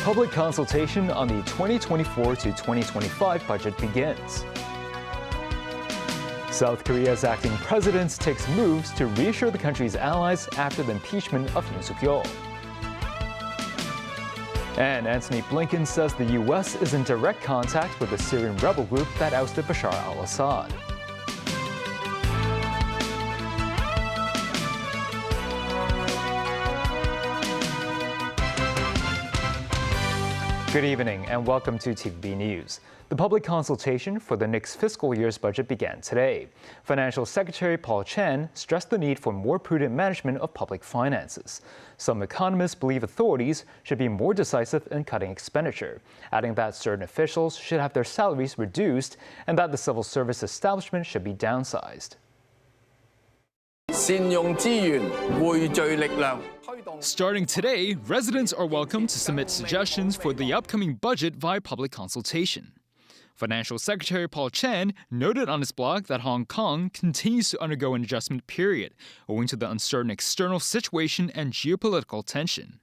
Public consultation on the 2024 to 2025 budget begins. South Korea's acting president takes moves to reassure the country's allies after the impeachment of Yoon Suk-yeol. And Antony Blinken says the U.S. is in direct contact with the Syrian rebel group that ousted Bashar al-Assad. Good evening and welcome to TVB News. The public consultation for the next fiscal year's budget began today. Financial Secretary Paul Chan stressed the need for more prudent management of public finances. Some economists believe authorities should be more decisive in cutting expenditure, adding that certain officials should have their salaries reduced and that the civil service establishment should be downsized. Starting today, residents are welcome to submit suggestions for the upcoming budget via public consultation. Financial Secretary Paul Chan noted on his blog that Hong Kong continues to undergo an adjustment period owing to the uncertain external situation and geopolitical tension.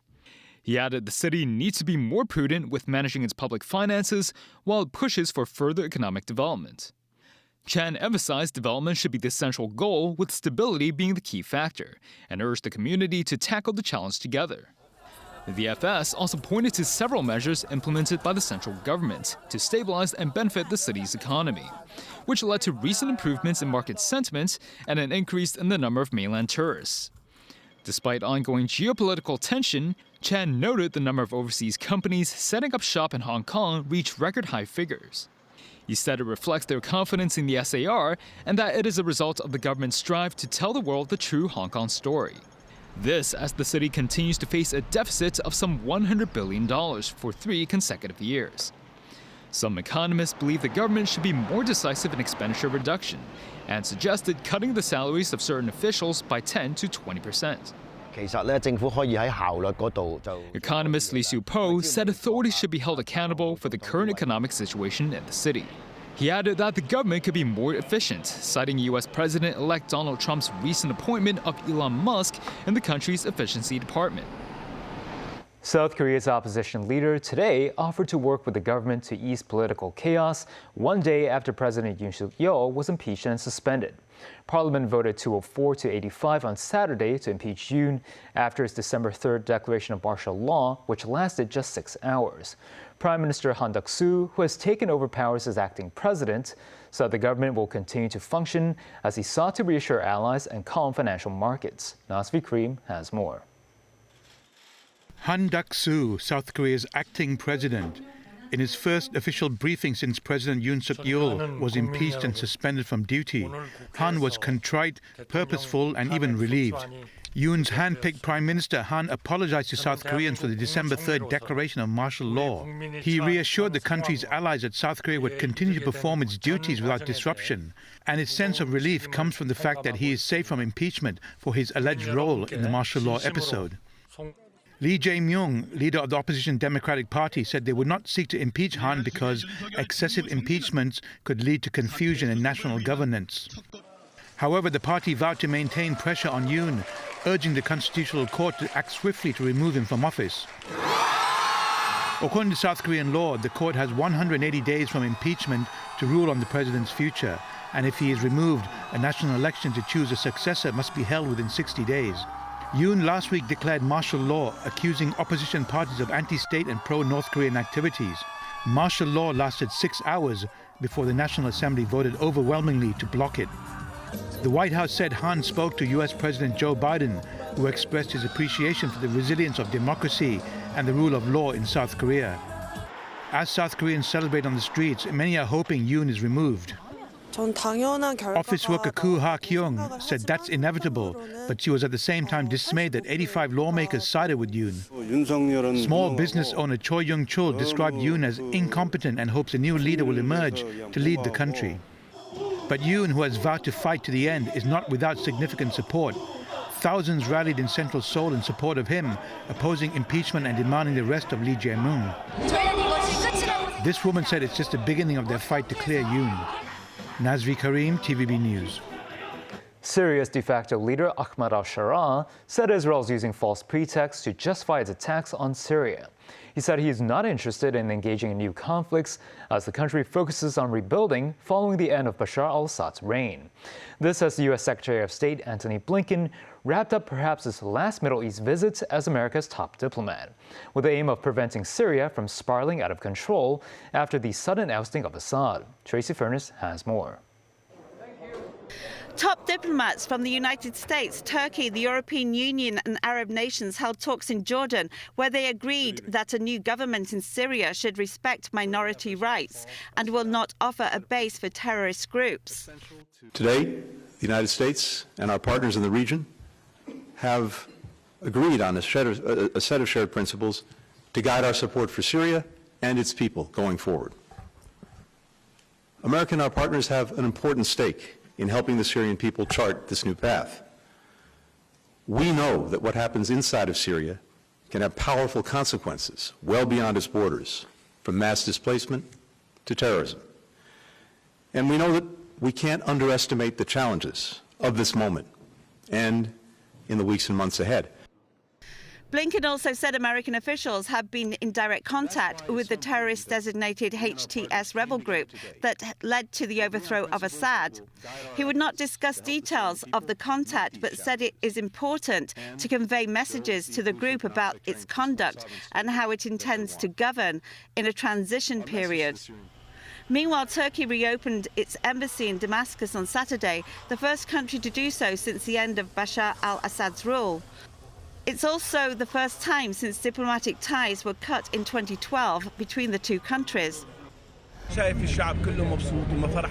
He added the city needs to be more prudent with managing its public finances while it pushes for further economic development. Chan emphasized development should be the central goal, with stability being the key factor, and urged the community to tackle the challenge together. The FS also pointed to several measures implemented by the central government to stabilize and benefit the city's economy, which led to recent improvements in market sentiment and an increase in the number of mainland tourists. Despite ongoing geopolitical tension, Chan noted the number of overseas companies setting up shop in Hong Kong reached record-high figures. He said it reflects their confidence in the SAR and that it is a result of the government's drive to tell the world the true Hong Kong story. This as the city continues to face a deficit of some $100 billion for 3 consecutive years. Some economists believe the government should be more decisive in expenditure reduction and suggested cutting the salaries of certain officials by 10 to 20%. Economist Lee Soo-po said authorities should be held accountable for the current economic situation in the city. He added that the government could be more efficient, citing U.S. President-elect Donald Trump's recent appointment of Elon Musk in the country's efficiency department. South Korea's opposition leader today offered to work with the government to ease political chaos 1 day after President Yoon Suk-yeol was impeached and suspended. Parliament voted 204 to 85 on Saturday to impeach Yoon after his December 3rd declaration of martial law, which lasted just 6 hours. Prime Minister Han Duck-soo, who has taken over powers as acting president, said the government will continue to function as he sought to reassure allies and calm financial markets. Nasvi Karim has more. Han Duck-soo, South Korea's acting president, in his first official briefing since President Yoon Suk-yeol was impeached and suspended from duty, Han was contrite, purposeful, and even relieved. Yoon's hand-picked Prime Minister Han apologized to South Koreans for the December 3rd declaration of martial law. He reassured the country's allies that South Korea would continue to perform its duties without disruption, and his sense of relief comes from the fact that he is safe from impeachment for his alleged role in the martial law episode. Lee Jae-myung, leader of the opposition Democratic Party, said they would not seek to impeach Han because excessive impeachments could lead to confusion in national governance. However, the party vowed to maintain pressure on Yoon, urging the Constitutional Court to act swiftly to remove him from office. According to South Korean law, the court has 180 days from impeachment to rule on the president's future, and if he is removed, a national election to choose a successor must be held within 60 days. Yoon last week declared martial law, accusing opposition parties of anti-state and pro-North Korean activities. Martial law lasted 6 hours before the National Assembly voted overwhelmingly to block it. The White House said Han spoke to U.S. President Joe Biden, who expressed his appreciation for the resilience of democracy and the rule of law in South Korea. As South Koreans celebrate on the streets, many are hoping Yoon is removed. Office worker Koo Ha-kyung said that's inevitable, but she was at the same time dismayed that 85 lawmakers sided with Yoon. Small business owner Choi Young-chul described Yoon as incompetent and hopes a new leader will emerge to lead the country. But Yoon, who has vowed to fight to the end, is not without significant support. Thousands rallied in Central Seoul in support of him, opposing impeachment and demanding the arrest of Lee Jae-myung. This woman said it's just the beginning of their fight to clear Yoon. Nazri Karim, TVB News. Syria's de facto leader Ahmad al-Sharaa said Israel is using false pretexts to justify its attacks on Syria. He said he is not interested in engaging in new conflicts as the country focuses on rebuilding following the end of Bashar al-Assad's reign. This as the U.S. Secretary of State Antony Blinken wrapped up perhaps his last Middle East visit as America's top diplomat, with the aim of preventing Syria from spiraling out of control after the sudden ousting of Assad. Tracy Furness has more. Top diplomats from the United States, Turkey, the European Union and Arab nations held talks in Jordan where they agreed that a new government in Syria should respect minority rights and will not offer a base for terrorist groups. Today, the United States and our partners in the region have agreed on a set of shared principles to guide our support for Syria and its people going forward. America and our partners have an important stake in helping the Syrian people chart this new path. We know that what happens inside of Syria can have powerful consequences well beyond its borders, from mass displacement to terrorism. And we know that we can't underestimate the challenges of this moment and in the weeks and months ahead. Blinken also said American officials have been in direct contact with the terrorist-designated HTS rebel group that led to the overthrow of Assad. He would not discuss details of the contact, but said it is important to convey messages to the group about its conduct and how it intends to govern in a transition period. Meanwhile, Turkey reopened its embassy in Damascus on Saturday, the first country to do so since the end of Bashar al-Assad's rule. It's also the first time since diplomatic ties were cut in 2012 between the two countries.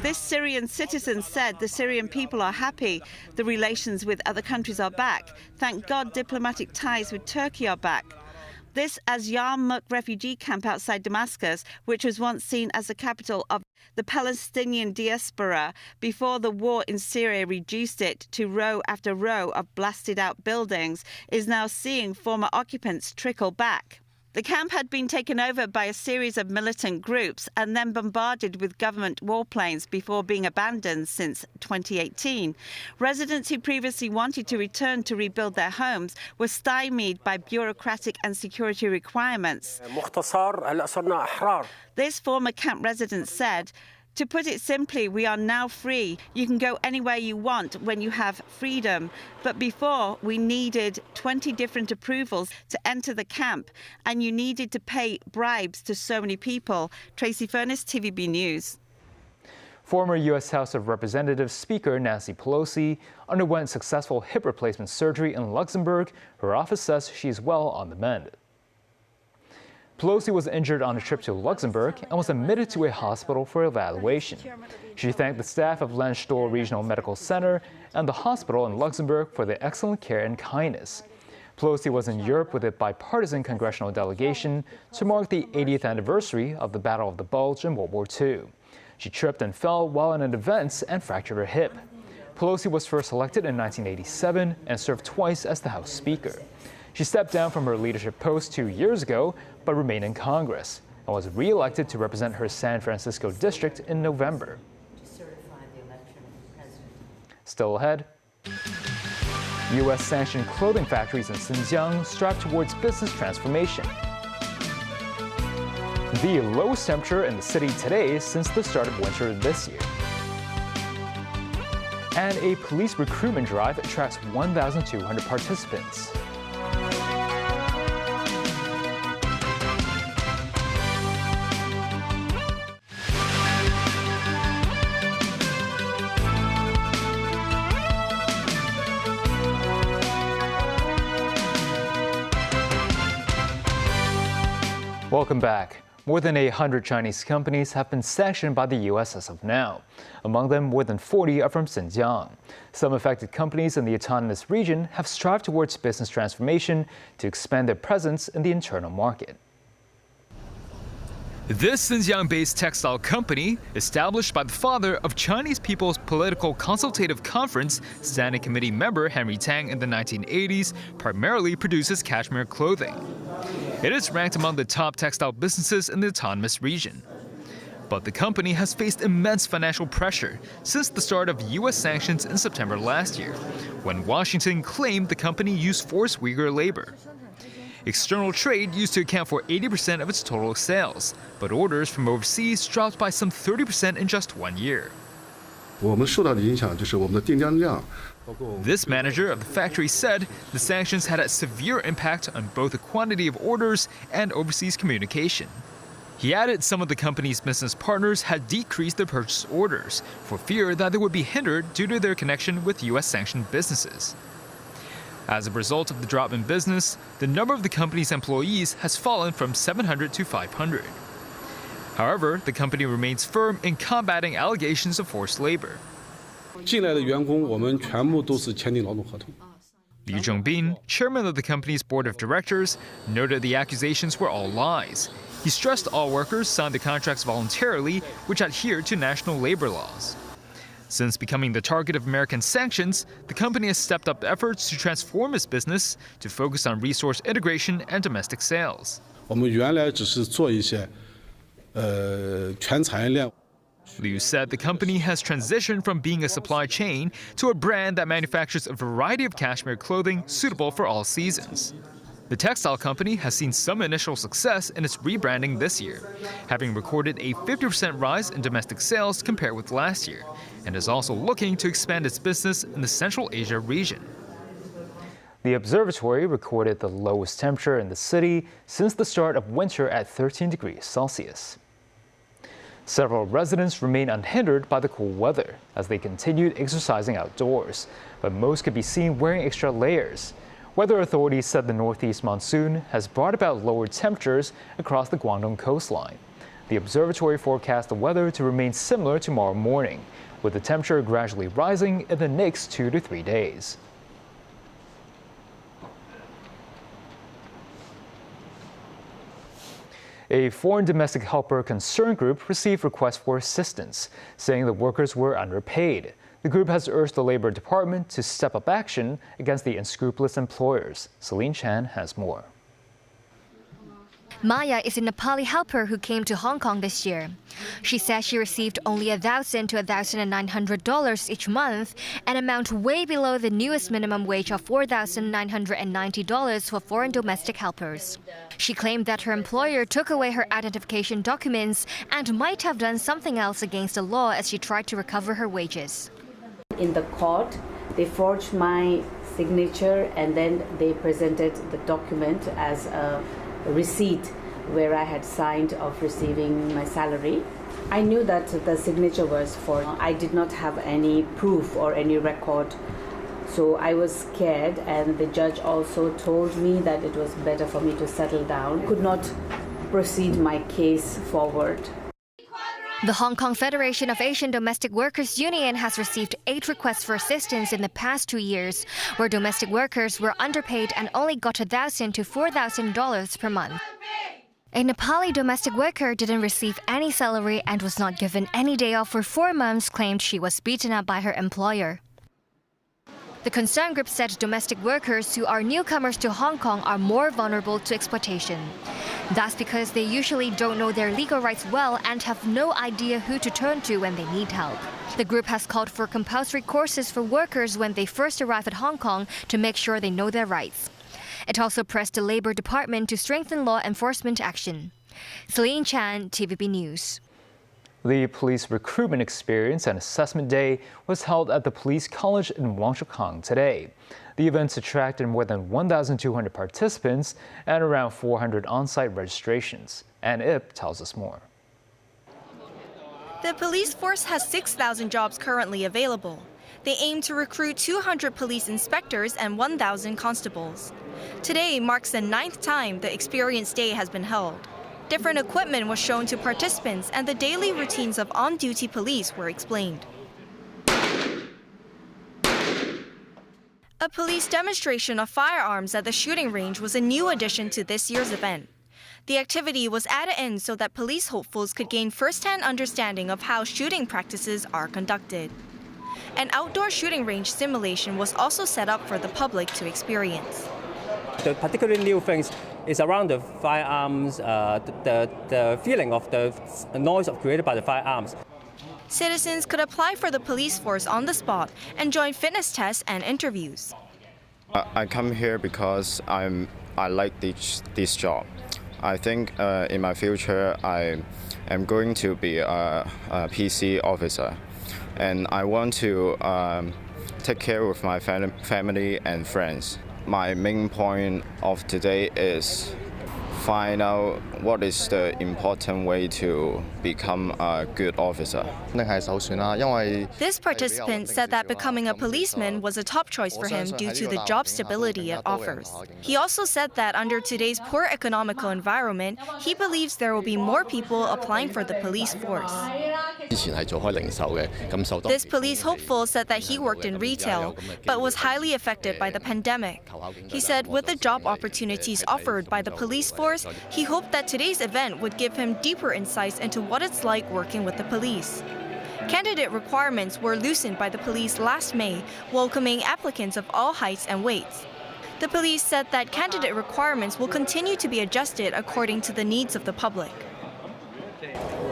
This Syrian citizen said the Syrian people are happy. The relations with other countries are back. Thank God diplomatic ties with Turkey are back. This as Yarmouk refugee camp outside Damascus, which was once seen as the capital of the Palestinian diaspora before the war in Syria reduced it to row after row of blasted out buildings, is now seeing former occupants trickle back. The camp had been taken over by a series of militant groups and then bombarded with government warplanes before being abandoned since 2018. Residents who previously wanted to return to rebuild their homes were stymied by bureaucratic and security requirements. This former camp resident said, "To put it simply, we are now free. You can go anywhere you want when you have freedom. But before, we needed 20 different approvals to enter the camp, and you needed to pay bribes to so many people." Tracy Furness, TVB News. Former U.S. House of Representatives Speaker Nancy Pelosi underwent successful hip replacement surgery in Luxembourg. Her office says she is well on the mend. Pelosi was injured on a trip to Luxembourg and was admitted to a hospital for evaluation. She thanked the staff of Landstuhl Regional Medical Center and the hospital in Luxembourg for their excellent care and kindness. Pelosi was in Europe with a bipartisan congressional delegation to mark the 80th anniversary of the Battle of the Bulge in World War II. She tripped and fell while in an event and fractured her hip. Pelosi was first elected in 1987 and served twice as the House Speaker. She stepped down from her leadership post 2 years ago, but remained in Congress and was re-elected to represent her San Francisco district in November. Still ahead, U.S.-sanctioned clothing factories in Xinjiang strive towards business transformation. The lowest temperature in the city today since the start of winter this year. And a police recruitment drive attracts 1,200 participants. Welcome back. More than 100 Chinese companies have been sanctioned by the U.S. as of now. Among them, more than 40 are from Xinjiang. Some affected companies in the autonomous region have strived towards business transformation to expand their presence in the internal market. This Xinjiang-based textile company, established by the father of Chinese People's Political Consultative Conference Standing Committee member Henry Tang in the 1980s, primarily produces cashmere clothing. It is ranked among the top textile businesses in the autonomous region. But the company has faced immense financial pressure since the start of U.S. sanctions in September last year, when Washington claimed the company used forced Uyghur labor. External trade used to account for 80% of its total sales, but orders from overseas dropped by some 30% in just 1 year. This manager of the factory said the sanctions had a severe impact on both the quantity of orders and overseas communication. He added some of the company's business partners had decreased their purchase orders for fear that they would be hindered due to their connection with U.S. sanctioned businesses. As a result of the drop in business, the number of the company's employees has fallen from 700 to 500. However, the company remains firm in combating allegations of forced labor. Liu Zhongbin, chairman of the company's board of directors, noted the accusations were all lies. He stressed all workers signed the contracts voluntarily, which adhered to national labor laws. Since becoming the target of American sanctions, the company has stepped up efforts to transform its business to focus on resource integration and domestic sales. Liu said the company has transitioned from being a supply chain to a brand that manufactures a variety of cashmere clothing suitable for all seasons. The textile company has seen some initial success in its rebranding this year, having recorded a 50% rise in domestic sales compared with last year, and is also looking to expand its business in the Central Asia region. The observatory recorded the lowest temperature in the city since the start of winter at 13 degrees Celsius. Several residents remain unhindered by the cool weather as they continued exercising outdoors, but most could be seen wearing extra layers. Weather authorities said the northeast monsoon has brought about lower temperatures across the Guangdong coastline. The observatory forecast the weather to remain similar tomorrow morning, with the temperature gradually rising in the next 2 to 3 days. A foreign domestic helper concern group received requests for assistance, saying the workers were underpaid. The group has urged the Labor Department to step up action against the unscrupulous employers. Celine Chan has more. Maya is a Nepali helper who came to Hong Kong this year. She says she received only $1,000 to $1,900 each month, an amount way below the newest minimum wage of $4,990 for foreign domestic helpers. She claimed that her employer took away her identification documents and might have done something else against the law as she tried to recover her wages. In the court, they forged my signature and then they presented the document as a receipt where I had signed of receiving my salary. I knew that the signature was forged. I did not have any proof or any record, so I was scared, and the judge also told me that it was better for me to settle down. I could not proceed my case forward. The Hong Kong Federation of Asian Domestic Workers Union has received 8 requests for assistance in the past 2 years, where domestic workers were underpaid and only got $1,000 to $4,000 per month. A Nepali domestic worker didn't receive any salary and was not given any day off for 4 months, claimed she was beaten up by her employer. The concern group said domestic workers who are newcomers to Hong Kong are more vulnerable to exploitation. That's because they usually don't know their legal rights well and have no idea who to turn to when they need help. The group has called for compulsory courses for workers when they first arrive at Hong Kong to make sure they know their rights. It also pressed the Labor Department to strengthen law enforcement action. Celine Chan, TVB News. The Police Recruitment Experience and Assessment Day was held at the Police College in Wang Shu Kang today. The events attracted more than 1,200 participants and around 400 on-site registrations. Ann Ip tells us more. The police force has 6,000 jobs currently available. They aim to recruit 200 police inspectors and 1,000 constables. Today marks the 9th time the Experience Day has been held. Different equipment was shown to participants and the daily routines of on-duty police were explained. A police demonstration of firearms at the shooting range was a new addition to this year's event. The activity was added in so that police hopefuls could gain first-hand understanding of how shooting practices are conducted. An outdoor shooting range simulation was also set up for the public to experience. The particularly new things It's around the firearms, the feeling of the noise created by the firearms. Citizens could apply for the police force on the spot and join fitness tests and interviews. I come here because I like this job. I think in my future I am going to be a PC officer, and I want to take care of my family and friends. My main point of today is find out what is the important way to become a good officer. This participant said that becoming a policeman was a top choice for him due to the job stability it offers. He also said that under today's poor economical environment, he believes there will be more people applying for the police force. This police hopeful said that he worked in retail, but was highly affected by the pandemic. He said with the job opportunities offered by the police force, he hoped that today's event would give him deeper insights into what it's like working with the police. Candidate requirements were loosened by the police last May, welcoming applicants of all heights and weights. The police said that candidate requirements will continue to be adjusted according to the needs of the public.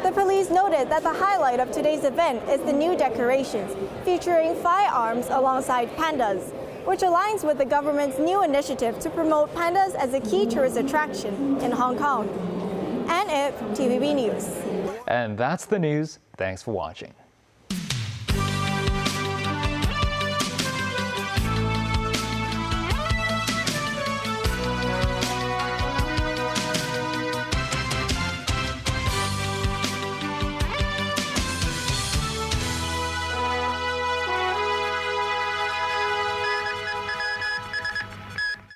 The police noted that the highlight of today's event is the new decorations featuring firearms alongside pandas, which aligns with the government's new initiative to promote pandas as a key tourist attraction in Hong Kong. And TVB News. And that's the news. Thanks for watching.